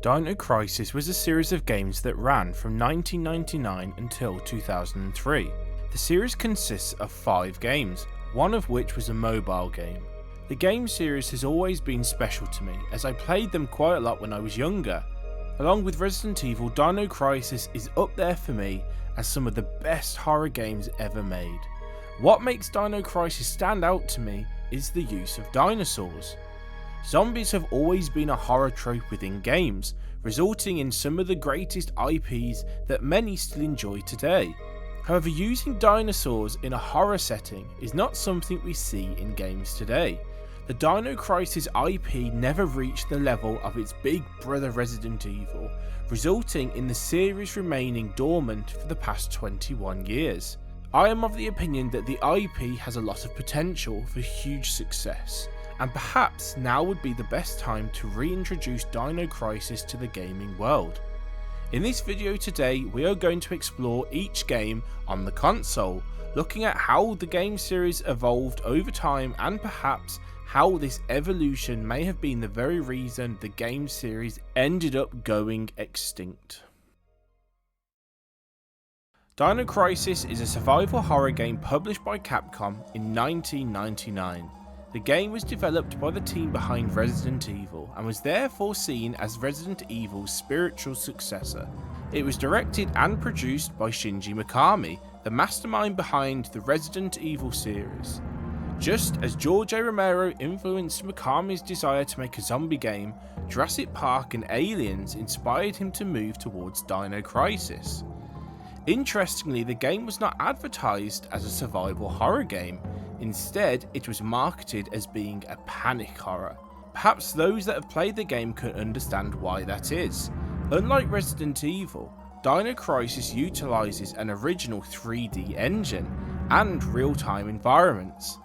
Dino Crisis was a series of games that ran from 1999 until 2003. The series consists of 5 games, one of which was a mobile game. The game series has always been special to me as I played them quite a lot when I was younger. Along with Resident Evil, Dino Crisis is up there for me as some of the best horror games ever made. What makes Dino Crisis stand out to me is the use of dinosaurs. Zombies have always been a horror trope within games, resulting in some of the greatest IPs that many still enjoy today. However, using dinosaurs in a horror setting is not something we see in games today. The Dino Crisis IP never reached the level of its big brother Resident Evil, resulting in the series remaining dormant for the past 21 years. I am of the opinion that the IP has a lot of potential for huge success, and perhaps now would be the best time to reintroduce Dino Crisis to the gaming world. In this video today, we are going to explore each game on the console, looking at how the game series evolved over time and perhaps how this evolution may have been the very reason the game series ended up going extinct. Dino Crisis is a survival horror game published by Capcom in 1999. The game was developed by the team behind Resident Evil and was therefore seen as Resident Evil's spiritual successor. It was directed and produced by Shinji Mikami, the mastermind behind the Resident Evil series. Just as George A. Romero influenced Mikami's desire to make a zombie game, Jurassic Park and Aliens inspired him to move towards Dino Crisis. Interestingly, the game was not advertised as a survival horror game. Instead, it was marketed as being a panic horror. Perhaps those that have played the game can understand why that is. Unlike Resident Evil, Dino Crisis utilises an original 3D engine and real-time environments.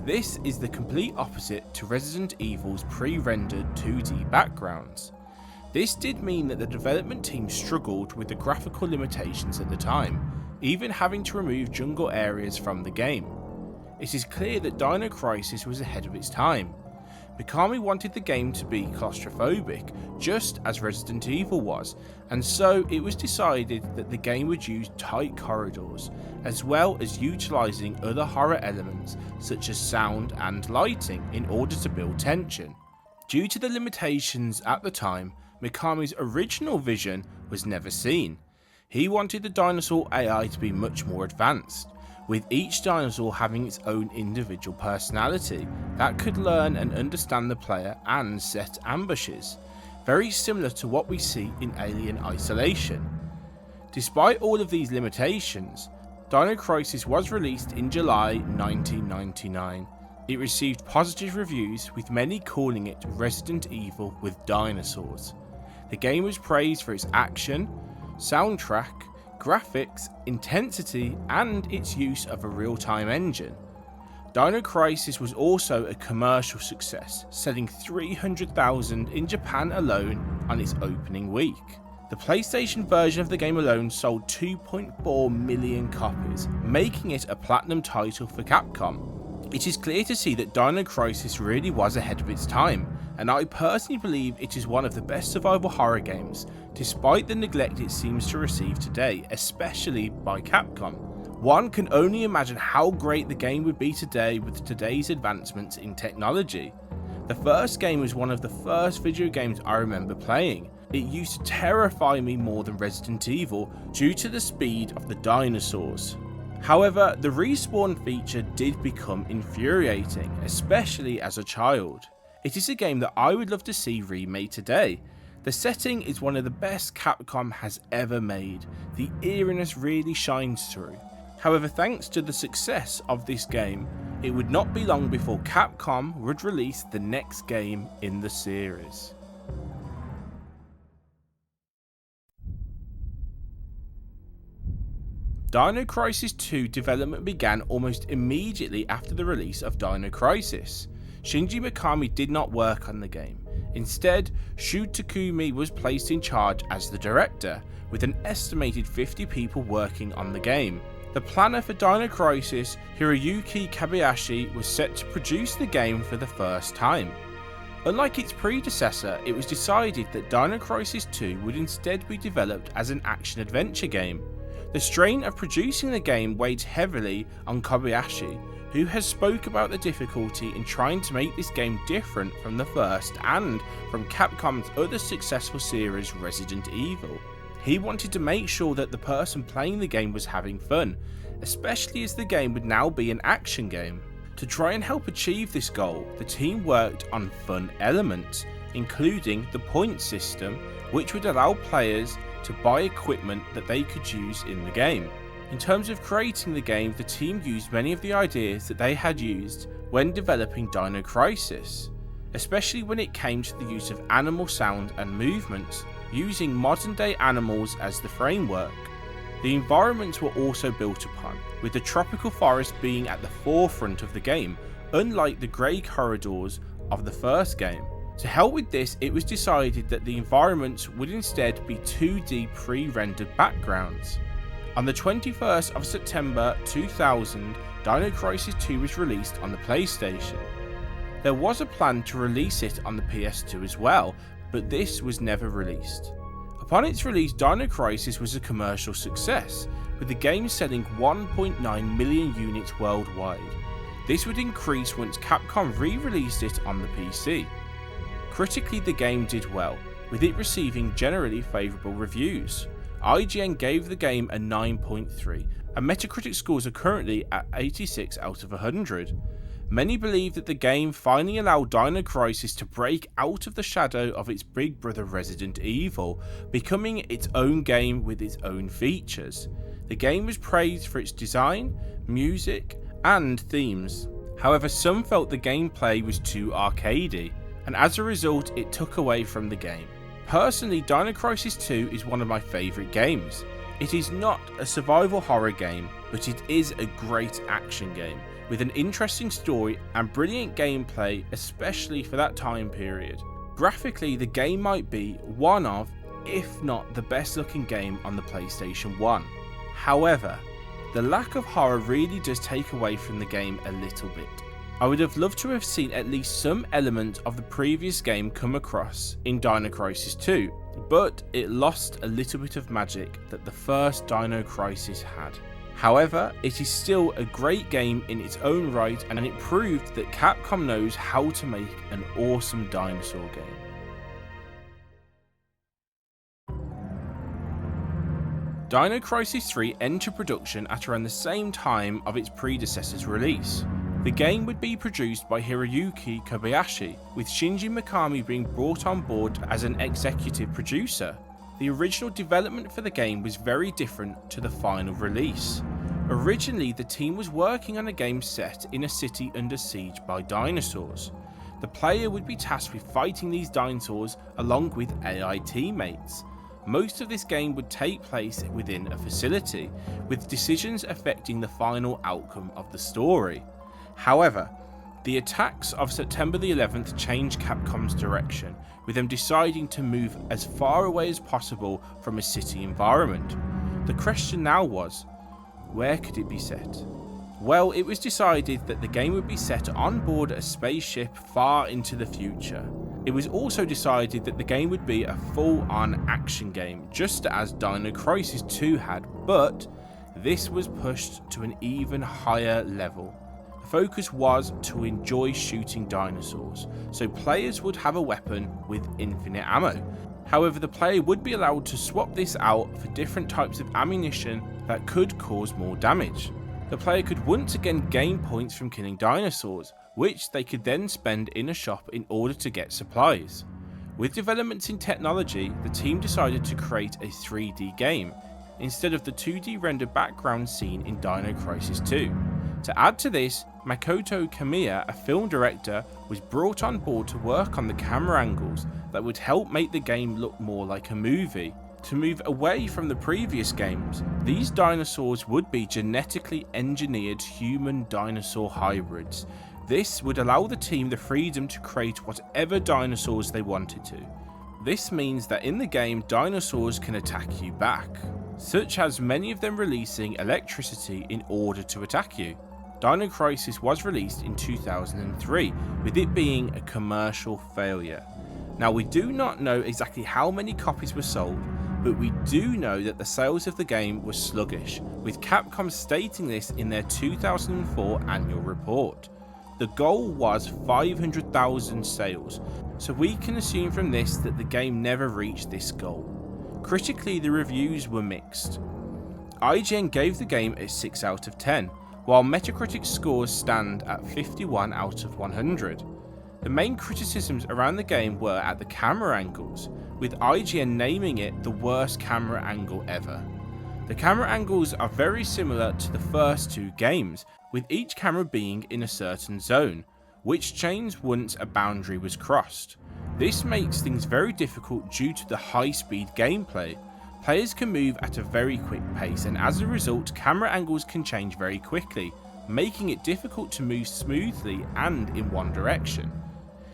This is the complete opposite to Resident Evil's pre-rendered 2D backgrounds. This did mean that the development team struggled with the graphical limitations at the time, even having to remove jungle areas from the game. It is clear that Dino Crisis was ahead of its time. Mikami wanted the game to be claustrophobic, just as Resident Evil was, and so it was decided that the game would use tight corridors, as well as utilising other horror elements such as sound and lighting in order to build tension. Due to the limitations at the time, Mikami's original vision was never seen. He wanted the dinosaur AI to be much more advanced, with each dinosaur having its own individual personality that could learn and understand the player and set ambushes, very similar to what we see in Alien Isolation. Despite all of these limitations, Dino Crisis was released in July 1999. It received positive reviews, with many calling it Resident Evil with dinosaurs. The game was praised for its action, soundtrack, graphics, intensity, and its use of a real-time engine. Dino Crisis was also a commercial success, selling 300,000 in Japan alone on its opening week. The PlayStation version of the game alone sold 2.4 million copies, making it a platinum title for Capcom. It is clear to see that Dino Crisis really was ahead of its time, and I personally believe it is one of the best survival horror games, despite the neglect it seems to receive today, especially by Capcom. One can only imagine how great the game would be today with today's advancements in technology. The first game was one of the first video games I remember playing. It used to terrify me more than Resident Evil due to the speed of the dinosaurs. However, the respawn feature did become infuriating, especially as a child. It is a game that I would love to see remade today. The setting is one of the best Capcom has ever made. The eeriness really shines through. However, thanks to the success of this game, it would not be long before Capcom would release the next game in the series. Dino Crisis 2 development began almost immediately after the release of Dino Crisis. Shinji Mikami did not work on the game. Instead, Shu Takumi was placed in charge as the director, with an estimated 50 people working on the game. The planner for Dino Crisis, Hiroyuki Kabayashi, was set to produce the game for the first time. Unlike its predecessor, it was decided that Dino Crisis 2 would instead be developed as an action-adventure game. The strain of producing the game weighed heavily on Kobayashi, who has spoke about the difficulty in trying to make this game different from the first and from Capcom's other successful series, Resident Evil. He wanted to make sure that the person playing the game was having fun, especially as the game would now be an action game. To try and help achieve this goal, the team worked on fun elements, including the point system, which would allow players to buy equipment that they could use in the game. In terms of creating the game, the team used many of the ideas that they had used when developing Dino Crisis, especially when it came to the use of animal sound and movements, using modern day animals as the framework. The environments were also built upon, with the tropical forest being at the forefront of the game, unlike the grey corridors of the first game. To help with this, it was decided that the environments would instead be 2D pre-rendered backgrounds. On the 21st of September 2000, Dino Crisis 2 was released on the PlayStation. There was a plan to release it on the PS2 as well, but this was never released. Upon its release, Dino Crisis was a commercial success, with the game selling 1.9 million units worldwide. This would increase once Capcom re-released it on the PC. Critically, the game did well, with it receiving generally favourable reviews. IGN gave the game a 9.3, and Metacritic scores are currently at 86 out of 100. Many believe that the game finally allowed Dino Crisis to break out of the shadow of its big brother Resident Evil, becoming its own game with its own features. The game was praised for its design, music, and themes. However, some felt the gameplay was too arcadey, and as a result it took away from the game. Personally, Dino Crisis 2 is one of my favourite games. It is not a survival horror game, but it is a great action game, with an interesting story and brilliant gameplay, especially for that time period. Graphically, the game might be one of, if not the best looking game on the PlayStation 1. However, the lack of horror really does take away from the game a little bit. I would have loved to have seen at least some element of the previous game come across in Dino Crisis 2, but it lost a little bit of magic that the first Dino Crisis had. However, it is still a great game in its own right, and it proved that Capcom knows how to make an awesome dinosaur game. Dino Crisis 3 entered production at around the same time of its predecessor's release. The game would be produced by Hiroyuki Kobayashi, with Shinji Mikami being brought on board as an executive producer. The original development for the game was very different to the final release. Originally, the team was working on a game set in a city under siege by dinosaurs. The player would be tasked with fighting these dinosaurs along with AI teammates. Most of this game would take place within a facility, with decisions affecting the final outcome of the story. However, the attacks of September the 11th changed Capcom's direction, with them deciding to move as far away as possible from a city environment. The question now was, where could it be set? Well, it was decided that the game would be set on board a spaceship far into the future. It was also decided that the game would be a full-on action game, just as Dino Crisis 2 had, but this was pushed to an even higher level. The focus was to enjoy shooting dinosaurs, so players would have a weapon with infinite ammo. However, the player would be allowed to swap this out for different types of ammunition that could cause more damage. The player could once again gain points from killing dinosaurs, which they could then spend in a shop in order to get supplies. With developments in technology, the team decided to create a 3D game, instead of the 2D rendered background seen in Dino Crisis 2. To add to this, Makoto Kamiya, a film director, was brought on board to work on the camera angles that would help make the game look more like a movie. To move away from the previous games, these dinosaurs would be genetically engineered human-dinosaur hybrids. This would allow the team the freedom to create whatever dinosaurs they wanted to. This means that in the game, dinosaurs can attack you back, such as many of them releasing electricity in order to attack you. Dino Crisis was released in 2003, with it being a commercial failure. Now, we do not know exactly how many copies were sold, but we do know that the sales of the game were sluggish, with Capcom stating this in their 2004 annual report. The goal was 500,000 sales, so we can assume from this that the game never reached this goal. Critically, the reviews were mixed. IGN gave the game a 6 out of 10, while Metacritic scores stand at 51 out of 100. The main criticisms around the game were at the camera angles, with IGN naming it the worst camera angle ever. The camera angles are very similar to the first two games, with each camera being in a certain zone, which changed once a boundary was crossed. This makes things very difficult due to the high-speed gameplay. Players can move at a very quick pace, and as a result, camera angles can change very quickly, making it difficult to move smoothly and in one direction.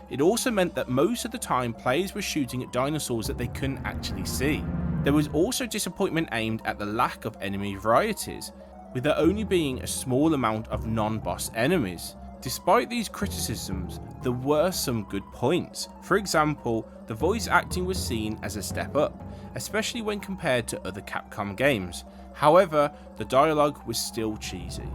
It also meant that most of the time players were shooting at dinosaurs that they couldn't actually see. There was also disappointment aimed at the lack of enemy varieties, with there only being a small amount of non-boss enemies. Despite these criticisms, there were some good points. For example, the voice acting was seen as a step up, especially when compared to other Capcom games. However, the dialogue was still cheesy.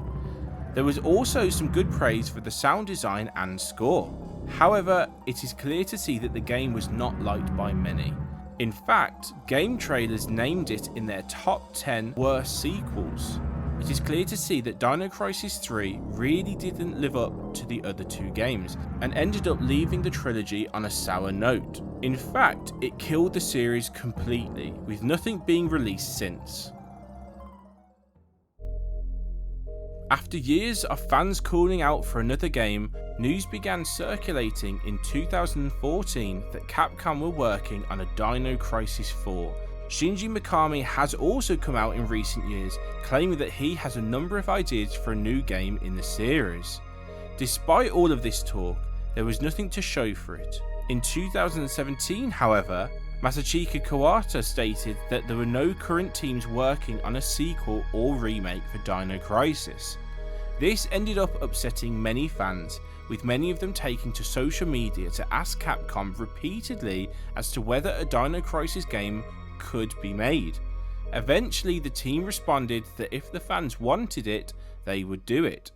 There was also some good praise for the sound design and score. However, it is clear to see that the game was not liked by many. In fact, game trailers named it in their top 10 worst sequels. It is clear to see that Dino Crisis 3 really didn't live up to the other two games, and ended up leaving the trilogy on a sour note. In fact, it killed the series completely, with nothing being released since. After years of fans calling out for another game, news began circulating in 2014 that Capcom were working on a Dino Crisis 4. Shinji Mikami has also come out in recent years claiming that he has a number of ideas for a new game in the series. Despite all of this talk, there was nothing to show for it. In 2017, however, Masachika Kawata stated that there were no current teams working on a sequel or remake for Dino Crisis. This ended up upsetting many fans, with many of them taking to social media to ask Capcom repeatedly as to whether a Dino Crisis game could be made. Eventually, the team responded that if the fans wanted it, they would do it.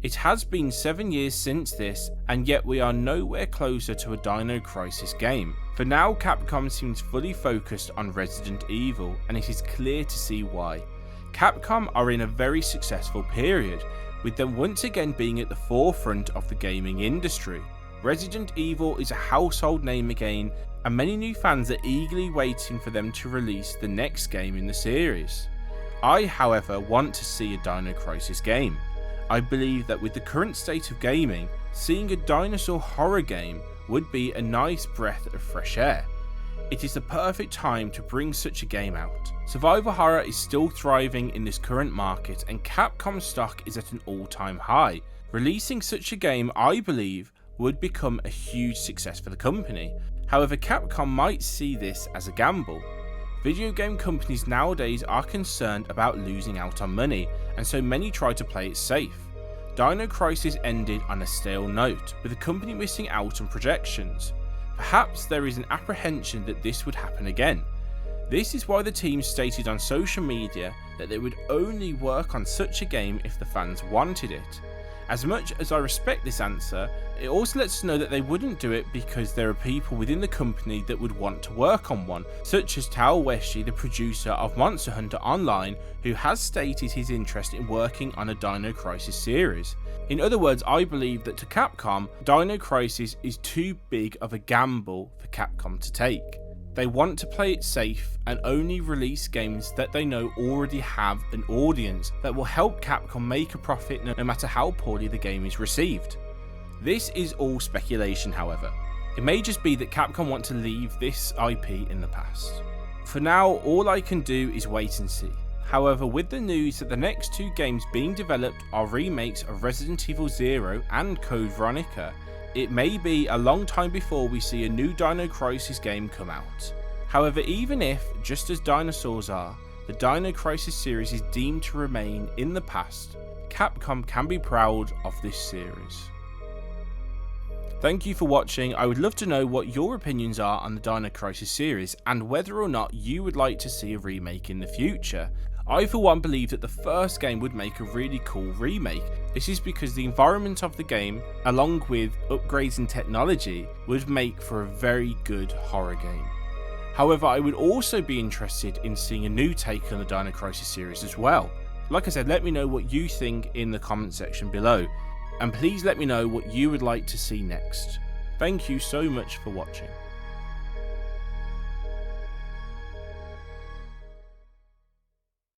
It has been 7 years since this, and yet we are nowhere closer to a Dino Crisis game. For now, Capcom seems fully focused on Resident Evil, and it is clear to see why. Capcom are in a very successful period, with them once again being at the forefront of the gaming industry. Resident Evil is a household name again, and many new fans are eagerly waiting for them to release the next game in the series. I, however, want to see a Dino Crisis game. I believe that with the current state of gaming, seeing a dinosaur horror game would be a nice breath of fresh air. It is the perfect time to bring such a game out. Survival horror is still thriving in this current market, and Capcom stock is at an all-time high. Releasing such a game, I believe, would become a huge success for the company. However, Capcom might see this as a gamble. Video game companies nowadays are concerned about losing out on money, and so many try to play it safe. Dino Crisis ended on a stale note, with the company missing out on projections. Perhaps there is an apprehension that this would happen again. This is why the team stated on social media that they would only work on such a game if the fans wanted it. As much as I respect this answer, it also lets us know that they wouldn't do it because there are people within the company that would want to work on one, such as Tao Weshi, the producer of Monster Hunter Online, who has stated his interest in working on a Dino Crisis series. In other words, I believe that to Capcom, Dino Crisis is too big of a gamble for Capcom to take. They want to play it safe and only release games that they know already have an audience that will help Capcom make a profit no matter how poorly the game is received. This is all speculation, however. It may just be that Capcom want to leave this IP in the past. For now, all I can do is wait and see. However, with the news that the next two games being developed are remakes of Resident Evil 0 and Code Veronica, it may be a long time before we see a new Dino Crisis game come out. However, even if, just as dinosaurs are, the Dino Crisis series is deemed to remain in the past, Capcom can be proud of this series. Thank you for watching. I would love to know what your opinions are on the Dino Crisis series and whether or not you would like to see a remake in the future. I for one believe that the first game would make a really cool remake. This is because the environment of the game, along with upgrades in technology, would make for a very good horror game. However, I would also be interested in seeing a new take on the Dino Crisis series as well. Like I said, let me know what you think in the comment section below. And please let me know what you would like to see next. Thank you so much for watching.